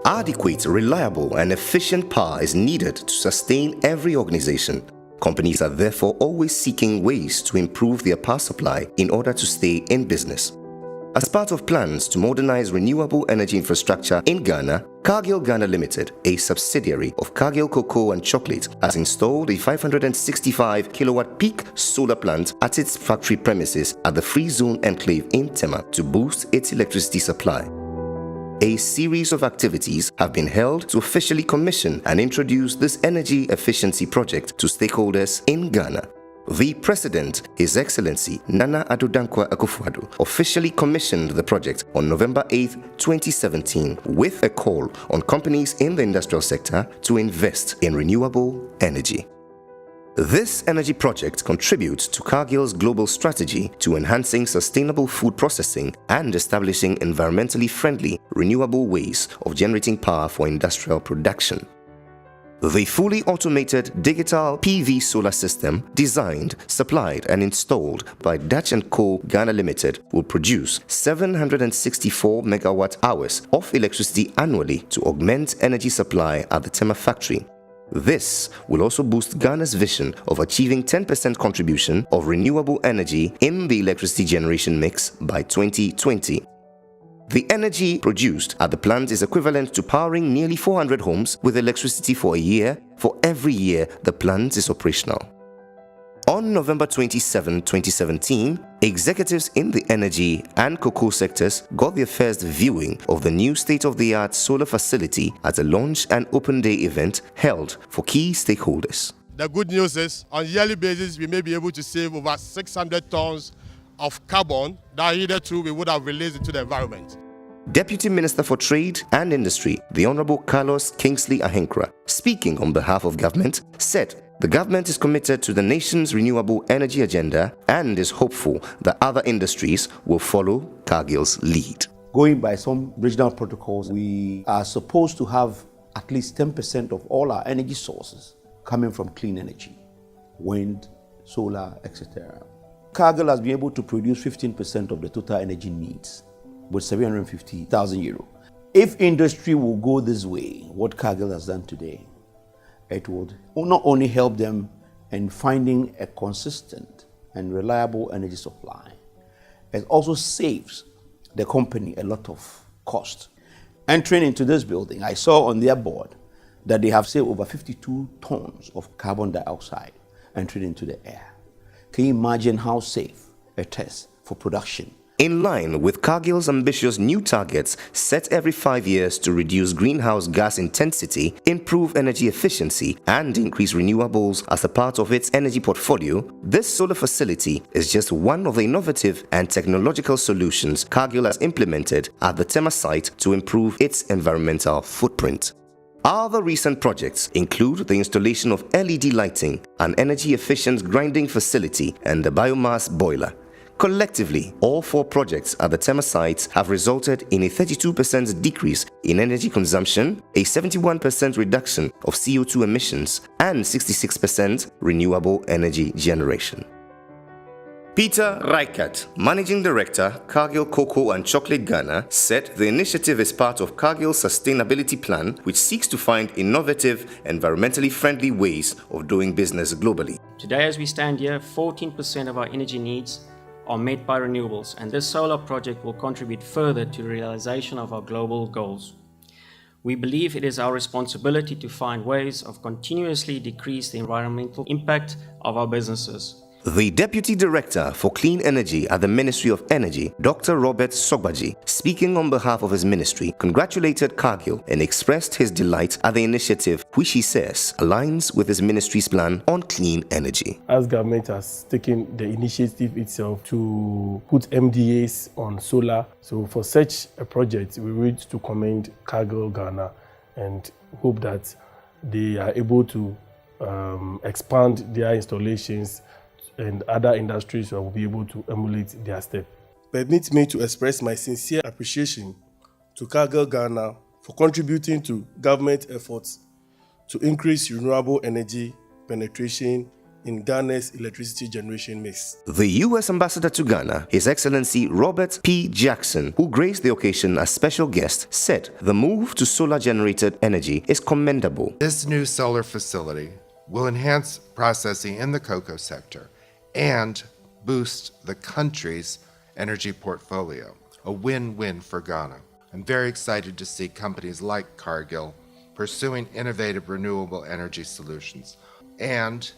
Adequate, reliable, and efficient power is needed to sustain every organization. Companies are therefore always seeking ways to improve their power supply in order to stay in business. As part of plans to modernize renewable energy infrastructure in Ghana, Cargill Ghana Limited, a subsidiary of Cargill Cocoa and Chocolate, has installed a 565 kilowatt peak solar plant at its factory premises at the Free Zone Enclave in Tema to boost its electricity supply. A series of activities have been held to officially commission and introduce this energy efficiency project to stakeholders in Ghana. The President, His Excellency Nana Addo Dankwa Akufo-Addo, officially commissioned the project on November 8, 2017, with a call on companies in the industrial sector to invest in renewable energy. This energy project contributes to Cargill's global strategy to enhancing sustainable food processing and establishing environmentally friendly, renewable ways of generating power for industrial production. The fully automated digital PV solar system, designed, supplied and installed by Dutch & Co Ghana Limited, will produce 764 megawatt-hours of electricity annually to augment energy supply at the Tema factory. This will also boost Ghana's vision of achieving 10% contribution of renewable energy in the electricity generation mix by 2020. The energy produced at the plant is equivalent to powering nearly 400 homes with electricity for a year for every year the plant is operational. On November 27, 2017, executives in the energy and cocoa sectors got their first viewing of the new state-of-the-art solar facility at a launch and open day event held for key stakeholders. The good news is, on a yearly basis, we may be able to save over 600 tons of carbon that hitherto we would have released into the environment. Deputy Minister for Trade and Industry, the Honorable Carlos Kingsley Ahenkra, speaking on behalf of government, said the government is committed to the nation's renewable energy agenda and is hopeful that other industries will follow Cargill's lead. Going by some regional protocols, we are supposed to have at least 10% of all our energy sources coming from clean energy, wind, solar, etc. Cargill has been able to produce 15% of the total energy needs with 750,000 euro. If industry will go this way, what Cargill has done today, it would not only help them in finding a consistent and reliable energy supply, it also saves the company a lot of cost. Entering into this building, I saw on their board that they have saved over 52 tons of carbon dioxide entering into the air. Can you imagine how safe it is for production? In line with Cargill's ambitious new targets set every 5 years to reduce greenhouse gas intensity, improve energy efficiency, and increase renewables as a part of its energy portfolio, this solar facility is just one of the innovative and technological solutions Cargill has implemented at the Tema site to improve its environmental footprint. Other recent projects include the installation of LED lighting, an energy-efficient grinding facility, and a biomass boiler. Collectively, all 4 projects at the Tema sites have resulted in a 32% decrease in energy consumption, a 71% reduction of CO2 emissions, and 66% renewable energy generation. Peter Reichert, Managing Director, Cargill Cocoa and Chocolate Ghana, said the initiative is part of Cargill's sustainability plan, which seeks to find innovative, environmentally friendly ways of doing business globally. Today, as we stand here, 14% of our energy needs are met by renewables, and this solar project will contribute further to the realization of our global goals. We believe it is our responsibility to find ways of continuously decrease the environmental impact of our businesses. The Deputy Director for Clean Energy at the Ministry of Energy, Dr. Robert Sogbaji, speaking on behalf of his ministry, congratulated Cargill and expressed his delight at the initiative, which he says aligns with his ministry's plan on clean energy. As government has taken the initiative itself to put MDAs on solar, so for such a project, we wish to commend Cargill Ghana and hope that they are able to expand their installations and other industries will be able to emulate their step. Permit me to express my sincere appreciation to Cargill Ghana for contributing to government efforts to increase renewable energy penetration in Ghana's electricity generation mix. The U.S. Ambassador to Ghana, His Excellency Robert P. Jackson, who graced the occasion as special guest, said the move to solar-generated energy is commendable. This new solar facility will enhance processing in the cocoa sector and boost the country's energy portfolio, a win-win for Ghana. I'm very excited to see companies like Cargill pursuing innovative renewable energy solutions. And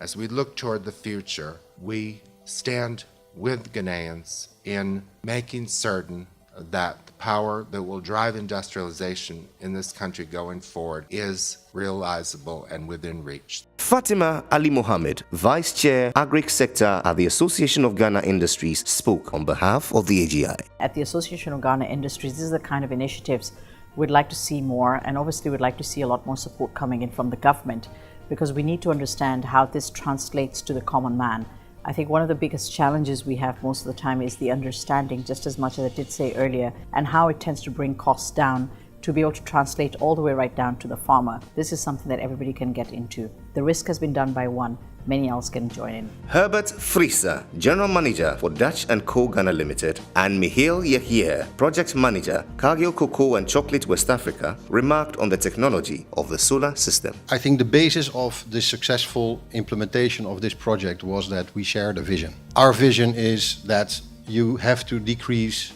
as we look toward the future, we stand with Ghanaians in making certain that the power that will drive industrialization in this country going forward is realizable and within reach. Fatima Ali Mohammed, Vice Chair, Agric Sector at the Association of Ghana Industries, spoke on behalf of the AGI. At the Association of Ghana Industries, this is the kind of initiatives we'd like to see more, and obviously we'd like to see a lot more support coming in from the government, because we need to understand how this translates to the common man. I think one of the biggest challenges we have most of the time is the understanding, just as much as I did say earlier, and how it tends to bring costs down to be able to translate all the way right down to the farmer. This is something that everybody can get into. The risk has been done by one. Many else can join in. Herbert Frieser, General Manager for Dutch & Co Ghana Limited, and Michiel Yehia, Project Manager, Cargill Cocoa and Chocolate West Africa, remarked on the technology of the solar system. I think the basis of the successful implementation of this project was that we shared a vision. Our vision is that you have to decrease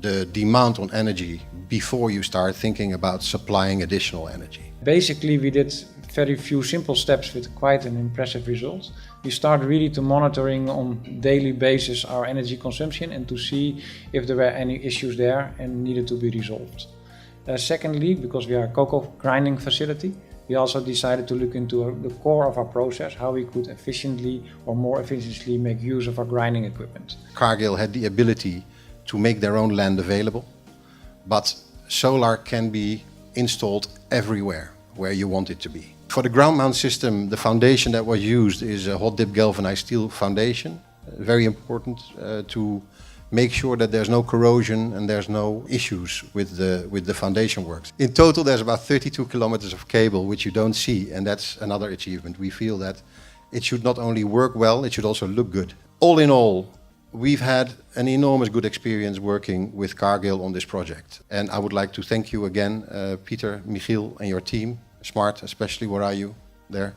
the demand on energy before you start thinking about supplying additional energy. Basically, we did very few simple steps with quite an impressive result. We started really to monitoring on daily basis our energy consumption and to see if there were any issues there and needed to be resolved. Secondly, because we are a cocoa grinding facility, we also decided to look into the core of our process, how we could efficiently or more efficiently make use of our grinding equipment. Cargill had the ability to make their own land available, but solar can be installed everywhere where you want it to be. For the ground mount system, the foundation that was used is a hot dip galvanized steel foundation. Very important to make sure that there's no corrosion and there's no issues with the foundation works. In total, there's about 32 kilometers of cable which you don't see, and that's another achievement. We feel that it should not only work well, it should also look good. All in all, we've had an enormous good experience working with Cargill on this project. And I would like to thank you again, Peter, Michiel and your team, Smart especially, where are you there,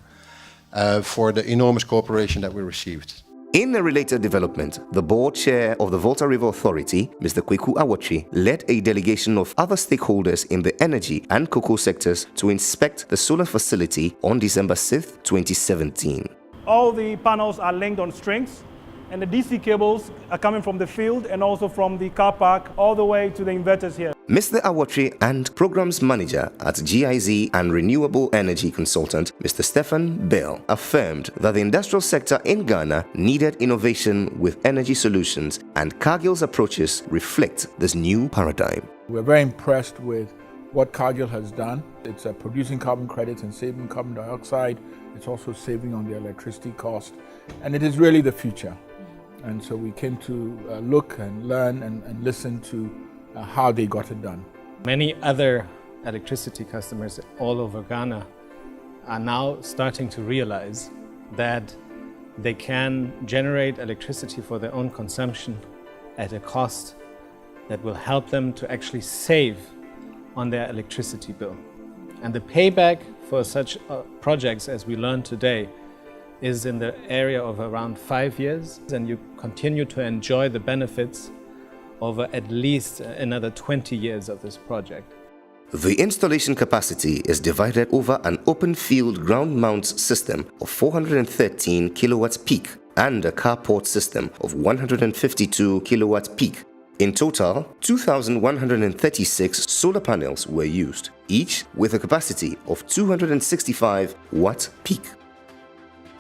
for the enormous cooperation that we received. In a related development, the board chair of the Volta River Authority, Mr. Kweku Awotri, led a delegation of other stakeholders in the energy and cocoa sectors to inspect the solar facility on December 6, 2017. All the panels are linked on strings, and the DC cables are coming from the field and also from the car park all the way to the inverters here. Mr. Awotri and Programs Manager at GIZ and Renewable Energy Consultant, Mr. Stephen Bell, affirmed that the industrial sector in Ghana needed innovation with energy solutions, and Cargill's approaches reflect this new paradigm. We're very impressed with what Cargill has done. It's producing carbon credits and saving carbon dioxide. It's also saving on the electricity cost, and it is really the future. And so we came to look and learn and listen to how they got it done. Many other electricity customers all over Ghana are now starting to realize that they can generate electricity for their own consumption at a cost that will help them to actually save on their electricity bill. And the payback for such projects, as we learned today, is in the area of around 5 years, and you continue to enjoy the benefits over at least another 20 years of this project. The installation capacity is divided over an open field ground mount system of 413 kilowatts peak and a carport system of 152 kilowatts peak. In total, 2,136 solar panels were used, each with a capacity of 265 watt peak.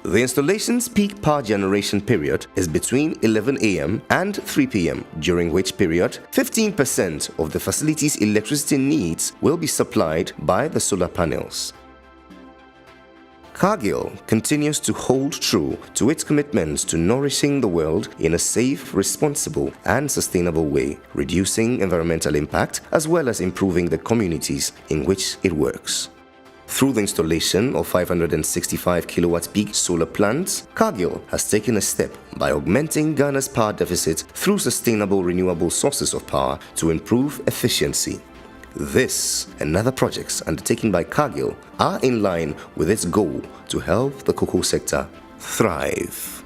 The installation's peak power generation period is between 11 a.m. and 3 p.m., during which period 15% of the facility's electricity needs will be supplied by the solar panels. Cargill continues to hold true to its commitments to nourishing the world in a safe, responsible and sustainable way, reducing environmental impact as well as improving the communities in which it works. Through the installation of 565 kilowatt peak solar plants, Cargill has taken a step by augmenting Ghana's power deficit through sustainable renewable sources of power to improve efficiency. This and other projects undertaken by Cargill are in line with its goal to help the cocoa sector thrive.